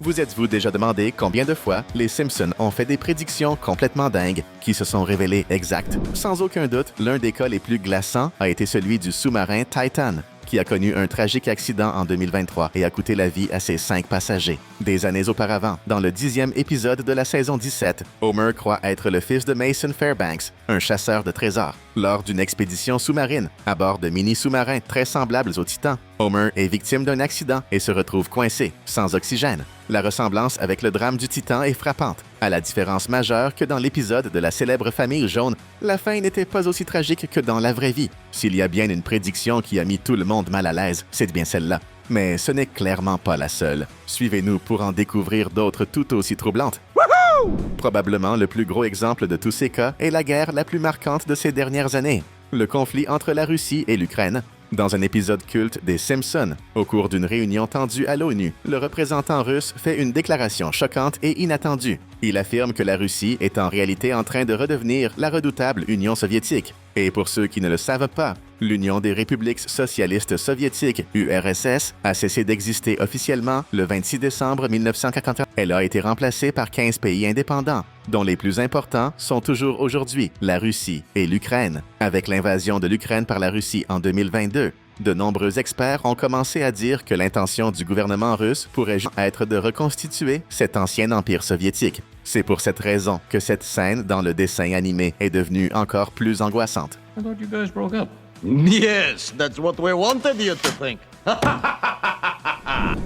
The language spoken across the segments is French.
Vous êtes-vous déjà demandé combien de fois les Simpsons ont fait des prédictions complètement dingues qui se sont révélées exactes? Sans aucun doute, l'un des cas les plus glaçants a été celui du sous-marin Titan, qui a connu un tragique accident en 2023 et a coûté la vie à ses 5 passagers. Des années auparavant, dans le 10e épisode de la saison 17, Homer croit être le fils de Mason Fairbanks, un chasseur de trésors. Lors d'une expédition sous-marine, à bord de mini-sous-marins très semblables au Titan, Homer est victime d'un accident et se retrouve coincé, sans oxygène. La ressemblance avec le drame du Titan est frappante, à la différence majeure que dans l'épisode de la célèbre famille jaune, la fin n'était pas aussi tragique que dans la vraie vie. S'il y a bien une prédiction qui a mis tout le monde mal à l'aise, c'est bien celle-là. Mais ce n'est clairement pas la seule. Suivez-nous pour en découvrir d'autres tout aussi troublantes. Wouhou! Probablement le plus gros exemple de tous ces cas est la guerre la plus marquante de ces dernières années, le conflit entre la Russie et l'Ukraine. Dans un épisode culte des Simpsons, au cours d'une réunion tendue à l'ONU, le représentant russe fait une déclaration choquante et inattendue. Il affirme que la Russie est en réalité en train de redevenir la redoutable Union soviétique. Et pour ceux qui ne le savent pas, l'Union des républiques socialistes soviétiques, URSS, a cessé d'exister officiellement le 26 décembre 1941. Elle a été remplacée par 15 pays indépendants, dont les plus importants sont toujours aujourd'hui la Russie et l'Ukraine. Avec l'invasion de l'Ukraine par la Russie en 2022, de nombreux experts ont commencé à dire que l'intention du gouvernement russe pourrait être de reconstituer cet ancien empire soviétique. C'est pour cette raison que cette scène dans le dessin animé est devenue encore plus angoissante. I thought you guys broke up. Yes, that's what we wanted you to think.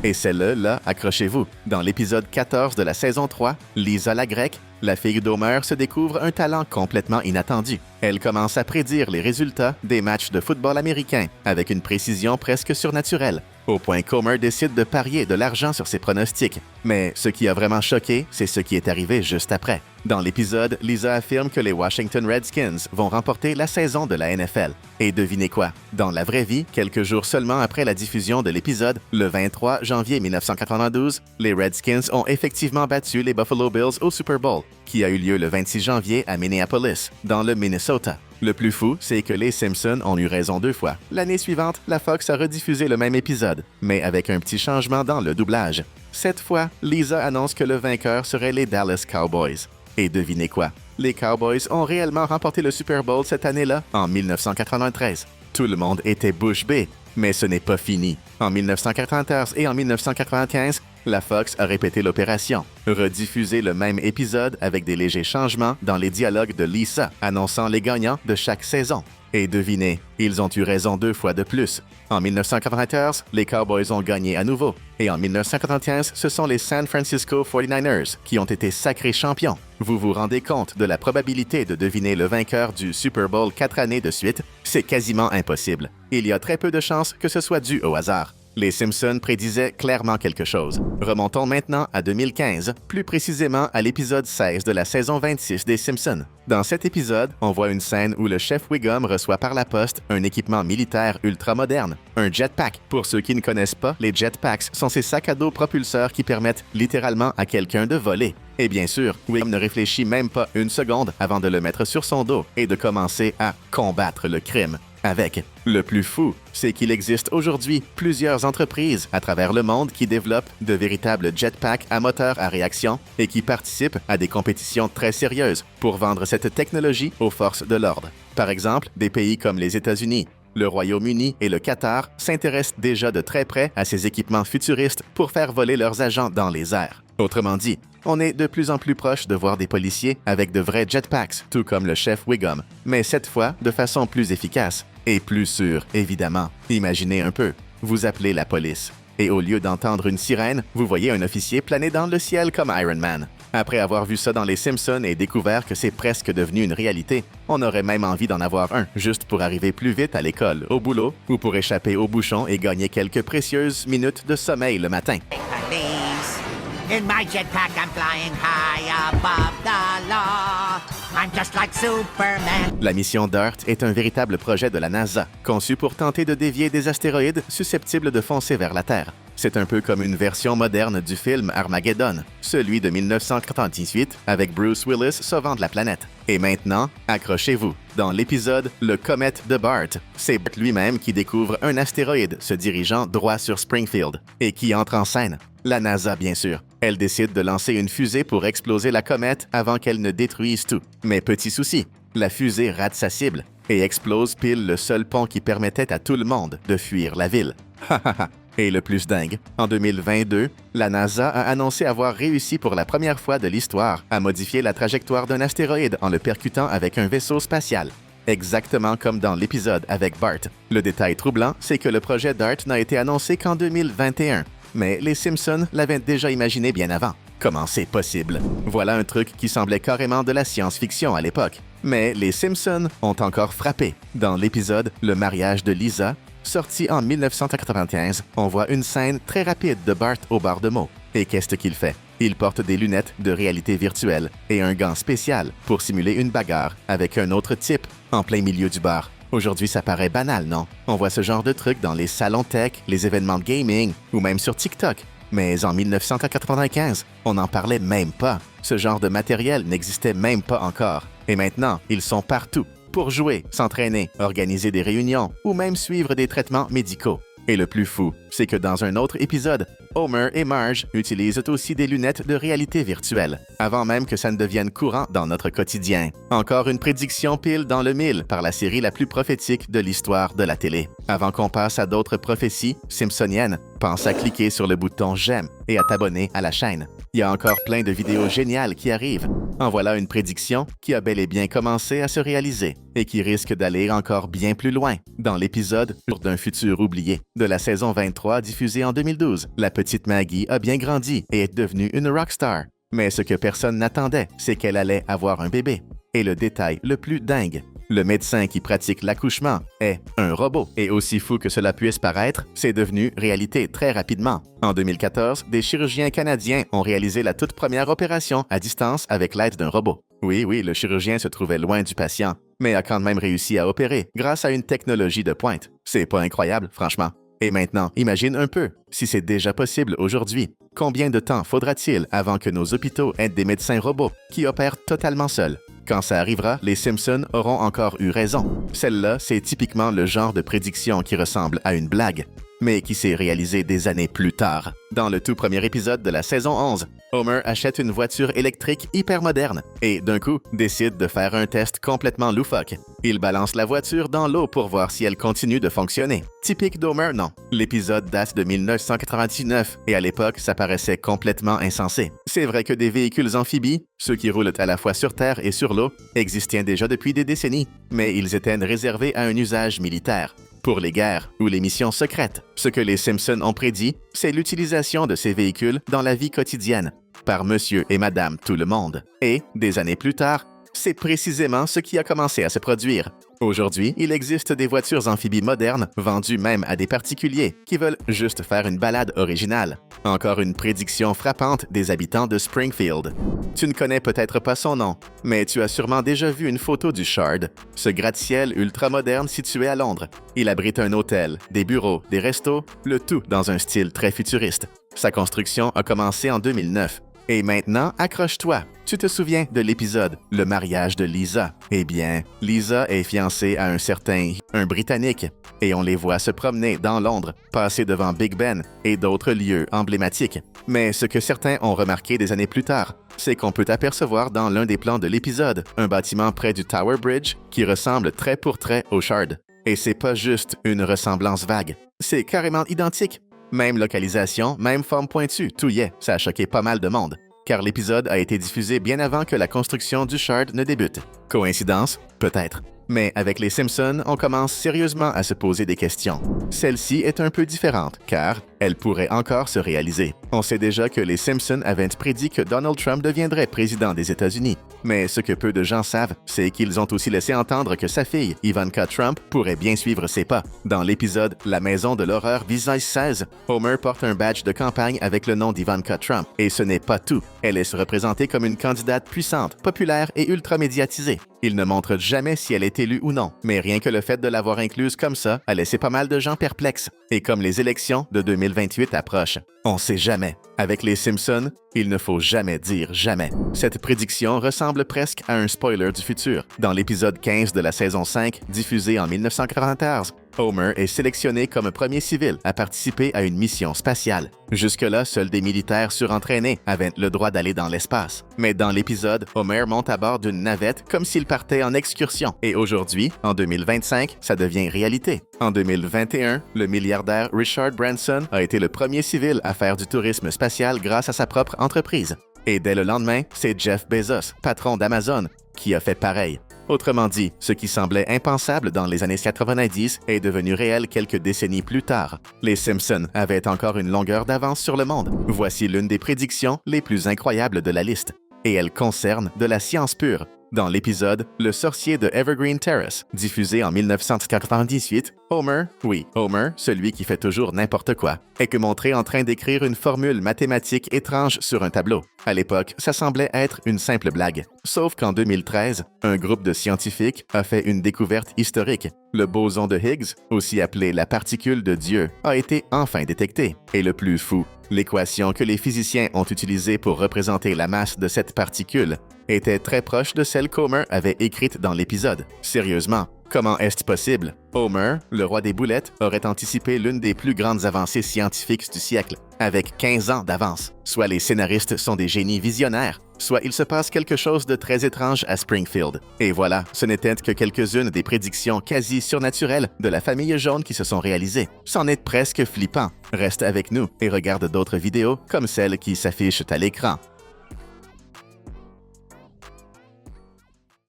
Et celle-là, accrochez-vous. Dans l'épisode 14 de la saison 3, Lisa la Grecque, la fille d'Homer se découvre un talent complètement inattendu. Elle commence à prédire les résultats des matchs de football américain avec une précision presque surnaturelle, au point qu'Homer décide de parier de l'argent sur ses pronostics. Mais ce qui a vraiment choqué, c'est ce qui est arrivé juste après. Dans l'épisode, Lisa affirme que les Washington Redskins vont remporter la saison de la NFL. Et devinez quoi? Dans la vraie vie, quelques jours seulement après la diffusion de l'épisode, le 23 janvier 1992, les Redskins ont effectivement battu les Buffalo Bills au Super Bowl, qui a eu lieu le 26 janvier à Minneapolis, dans le Minnesota. Le plus fou, c'est que les Simpsons ont eu raison 2 fois. L'année suivante, la Fox a rediffusé le même épisode, mais avec un petit changement dans le doublage. Cette fois, Lisa annonce que le vainqueur serait les Dallas Cowboys. Et devinez quoi? Les Cowboys ont réellement remporté le Super Bowl cette année-là, en 1993. Tout le monde était bouche bée, mais ce n'est pas fini. En 1994 et en 1995, la Fox a répété l'opération, rediffusé le même épisode avec des légers changements dans les dialogues de Lisa, annonçant les gagnants de chaque saison. Et devinez, ils ont eu raison 2 fois de plus. En 1994, les Cowboys ont gagné à nouveau. Et en 1995, ce sont les San Francisco 49ers qui ont été sacrés champions. Vous vous rendez compte de la probabilité de deviner le vainqueur du Super Bowl 4 années de suite? C'est quasiment impossible. Il y a très peu de chances que ce soit dû au hasard. Les Simpsons prédisaient clairement quelque chose. Remontons maintenant à 2015, plus précisément à l'épisode 16 de la saison 26 des Simpsons. Dans cet épisode, on voit une scène où le chef Wiggum reçoit par la poste un équipement militaire ultra moderne, un jetpack. Pour ceux qui ne connaissent pas, les jetpacks sont ces sacs à dos propulseurs qui permettent littéralement à quelqu'un de voler. Et bien sûr, Wiggum ne réfléchit même pas une seconde avant de le mettre sur son dos et de commencer à combattre le crime avec. Le plus fou, c'est qu'il existe aujourd'hui plusieurs entreprises à travers le monde qui développent de véritables jetpacks à moteur à réaction et qui participent à des compétitions très sérieuses pour vendre cette technologie aux forces de l'ordre. Par exemple, des pays comme les États-Unis, le Royaume-Uni et le Qatar s'intéressent déjà de très près à ces équipements futuristes pour faire voler leurs agents dans les airs. Autrement dit, on est de plus en plus proche de voir des policiers avec de vrais jetpacks, tout comme le chef Wiggum, mais cette fois de façon plus efficace et plus sûre, évidemment. Imaginez un peu, vous appelez la police, et au lieu d'entendre une sirène, vous voyez un officier planer dans le ciel comme Iron Man. Après avoir vu ça dans les Simpsons et découvert que c'est presque devenu une réalité, on aurait même envie d'en avoir un, juste pour arriver plus vite à l'école, au boulot, ou pour échapper aux bouchons et gagner quelques précieuses minutes de sommeil le matin. Police. In my jetpack, I'm flying high above the law. I'm just like Superman. La mission DART est un véritable projet de la NASA, conçu pour tenter de dévier des astéroïdes susceptibles de foncer vers la Terre. C'est un peu comme une version moderne du film Armageddon, celui de 1998 avec Bruce Willis sauvant de la planète. Et maintenant, accrochez-vous. Dans l'épisode « Le comète de Bart », c'est Bart lui-même qui découvre un astéroïde se dirigeant droit sur Springfield et qui entre en scène. La NASA, bien sûr. Elle décide de lancer une fusée pour exploser la comète avant qu'elle ne détruise tout. Mais petit souci, la fusée rate sa cible et explose pile le seul pont qui permettait à tout le monde de fuir la ville. Et le plus dingue, en 2022, la NASA a annoncé avoir réussi pour la première fois de l'histoire à modifier la trajectoire d'un astéroïde en le percutant avec un vaisseau spatial. Exactement comme dans l'épisode avec Bart. Le détail troublant, c'est que le projet DART n'a été annoncé qu'en 2021. Mais les Simpsons l'avaient déjà imaginé bien avant. Comment c'est possible? Voilà un truc qui semblait carrément de la science-fiction à l'époque. Mais les Simpsons ont encore frappé. Dans l'épisode Le mariage de Lisa, sorti en 1995, on voit une scène très rapide de Bart au bar de mots. Et qu'est-ce qu'il fait? Il porte des lunettes de réalité virtuelle et un gant spécial pour simuler une bagarre avec un autre type en plein milieu du bar. Aujourd'hui, ça paraît banal, non? On voit ce genre de trucs dans les salons tech, les événements de gaming ou même sur TikTok. Mais en 1995, on n'en parlait même pas. Ce genre de matériel n'existait même pas encore. Et maintenant, ils sont partout pour jouer, s'entraîner, organiser des réunions ou même suivre des traitements médicaux. Et le plus fou, c'est que dans un autre épisode, Homer et Marge utilisent aussi des lunettes de réalité virtuelle, avant même que ça ne devienne courant dans notre quotidien. Encore une prédiction pile dans le mille par la série la plus prophétique de l'histoire de la télé. Avant qu'on passe à d'autres prophéties simpsoniennes, pense à cliquer sur le bouton « J'aime » et à t'abonner à la chaîne. Il y a encore plein de vidéos géniales qui arrivent. En voilà une prédiction qui a bel et bien commencé à se réaliser et qui risque d'aller encore bien plus loin. Dans l'épisode « D'un futur oublié » de la saison 23 diffusée en 2012, la petite Maggie a bien grandi et est devenue une rockstar. Mais ce que personne n'attendait, c'est qu'elle allait avoir un bébé. Et le détail le plus dingue, le médecin qui pratique l'accouchement est un robot. Et aussi fou que cela puisse paraître, c'est devenu réalité très rapidement. En 2014, des chirurgiens canadiens ont réalisé la toute première opération à distance avec l'aide d'un robot. Oui, le chirurgien se trouvait loin du patient, mais a quand même réussi à opérer grâce à une technologie de pointe. C'est pas incroyable, franchement. Et maintenant, imagine un peu, si c'est déjà possible aujourd'hui, combien de temps faudra-t-il avant que nos hôpitaux aient des médecins robots qui opèrent totalement seuls? Quand ça arrivera, les Simpsons auront encore eu raison. Celle-là, c'est typiquement le genre de prédiction qui ressemble à une blague, mais qui s'est réalisée des années plus tard. Dans le tout premier épisode de la saison 11, Homer achète une voiture électrique hyper moderne et, d'un coup, décide de faire un test complètement loufoque. Il balance la voiture dans l'eau pour voir si elle continue de fonctionner. Typique d'Homer, non. L'épisode date de 1999 et à l'époque, ça paraissait complètement insensé. C'est vrai que des véhicules amphibies, ceux qui roulent à la fois sur terre et sur l'eau, existaient déjà depuis des décennies, mais ils étaient réservés à un usage militaire. Pour les guerres ou les missions secrètes. Ce que les Simpsons ont prédit, c'est l'utilisation de ces véhicules dans la vie quotidienne, par monsieur et madame tout le monde. Et, des années plus tard, c'est précisément ce qui a commencé à se produire. Aujourd'hui, il existe des voitures amphibies modernes vendues même à des particuliers qui veulent juste faire une balade originale. Encore une prédiction frappante des habitants de Springfield. Tu ne connais peut-être pas son nom, mais tu as sûrement déjà vu une photo du Shard, ce gratte-ciel ultra-moderne situé à Londres. Il abrite un hôtel, des bureaux, des restos, le tout dans un style très futuriste. Sa construction a commencé en 2009. Et maintenant, accroche-toi. Tu te souviens de l'épisode « Le mariage de Lisa ». Eh bien, Lisa est fiancée à un Britannique, et on les voit se promener dans Londres, passer devant Big Ben et d'autres lieux emblématiques. Mais ce que certains ont remarqué des années plus tard, c'est qu'on peut apercevoir dans l'un des plans de l'épisode un bâtiment près du Tower Bridge qui ressemble trait pour trait au Shard. Et c'est pas juste une ressemblance vague, c'est carrément identique. Même localisation, même forme pointue, tout y est, ça a choqué pas mal de monde. Car l'épisode a été diffusé bien avant que la construction du Shard ne débute. Coïncidence? Peut-être. Mais avec les Simpsons, on commence sérieusement à se poser des questions. Celle-ci est un peu différente, car elle pourrait encore se réaliser. On sait déjà que les Simpsons avaient prédit que Donald Trump deviendrait président des États-Unis. Mais ce que peu de gens savent, c'est qu'ils ont aussi laissé entendre que sa fille, Ivanka Trump, pourrait bien suivre ses pas. Dans l'épisode « La maison de l'horreur Visage 16 », Homer porte un badge de campagne avec le nom d'Ivanka Trump. Et ce n'est pas tout. Elle est représentée comme une candidate puissante, populaire et ultra médiatisée. Il ne montre jamais si elle est élue ou non, mais rien que le fait de l'avoir incluse comme ça a laissé pas mal de gens perplexes. Et comme les élections de 2028 approchent, on sait jamais. Avec les Simpsons, il ne faut jamais dire jamais. Cette prédiction ressemble presque à un spoiler du futur. Dans l'épisode 15 de la saison 5, diffusé en 1994, Homer est sélectionné comme premier civil à participer à une mission spatiale. Jusque-là, seuls des militaires surentraînés avaient le droit d'aller dans l'espace. Mais dans l'épisode, Homer monte à bord d'une navette comme s'il partait en excursion. Et aujourd'hui, en 2025, ça devient réalité. En 2021, le milliardaire Richard Branson a été le premier civil à faire du tourisme spatial grâce à sa propre entreprise. Et dès le lendemain, c'est Jeff Bezos, patron d'Amazon, qui a fait pareil. Autrement dit, ce qui semblait impensable dans les années 90 est devenu réel quelques décennies plus tard. Les Simpsons avaient encore une longueur d'avance sur le monde. Voici l'une des prédictions les plus incroyables de la liste. Et elle concerne de la science pure. Dans l'épisode Le sorcier de Evergreen Terrace, diffusé en 1998, Homer, oui, Homer, celui qui fait toujours n'importe quoi, est que montré en train d'écrire une formule mathématique étrange sur un tableau. À l'époque, ça semblait être une simple blague. Sauf qu'en 2013, un groupe de scientifiques a fait une découverte historique. Le boson de Higgs, aussi appelé la particule de Dieu, a été enfin détecté. Et le plus fou, l'équation que les physiciens ont utilisée pour représenter la masse de cette particule était très proche de celle qu'Homer avait écrite dans l'épisode. Sérieusement, comment est-ce possible? Homer, le roi des boulettes, aurait anticipé l'une des plus grandes avancées scientifiques du siècle, avec 15 ans d'avance. Soit les scénaristes sont des génies visionnaires, soit il se passe quelque chose de très étrange à Springfield. Et voilà, ce n'étaient que quelques-unes des prédictions quasi surnaturelles de la famille jaune qui se sont réalisées. C'en est presque flippant. Reste avec nous et regarde d'autres vidéos comme celle qui s'affiche à l'écran.